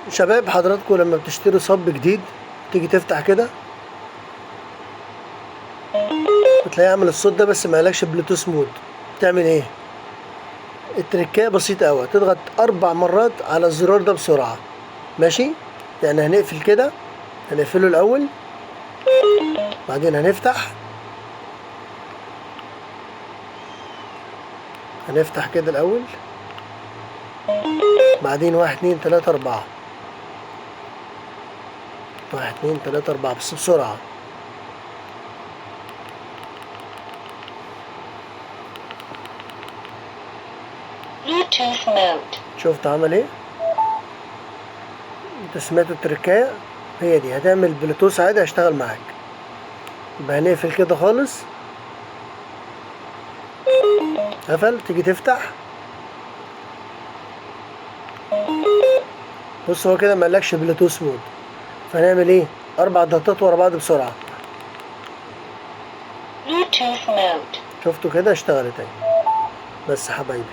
شباب حضراتكم لما بتشتري صب جديد تيجي تفتح كده بتلاقيه عامل الصوت ده بس ما قالكش بلوتوث مود. تعمل ايه؟ التركية بسيطة اوي، تضغط 4 مرات على الزرار ده بسرعة. ماشي؟ يعني هنقفل كده، هنقفله الاول بعدين هنفتح كده الاول بعدين 1 2 3 4 1 2 3 4 بس بسرعة. Bluetooth mode. شفت عمل ايه؟ انت سمعت التركاية؟ هي دي هتعمل بلوتوث عادي هيشتغل معاك. يبقى هنقفل كده خالص، قفل. تيجي تفتح، بص هو كده مقالكش بلوتوث مود. فهنعمل ايه؟ 4 ضغطات ورا بعض بسرعة. Bluetooth mode. شفتوا كده اشتغلت اهي. بس حبايبي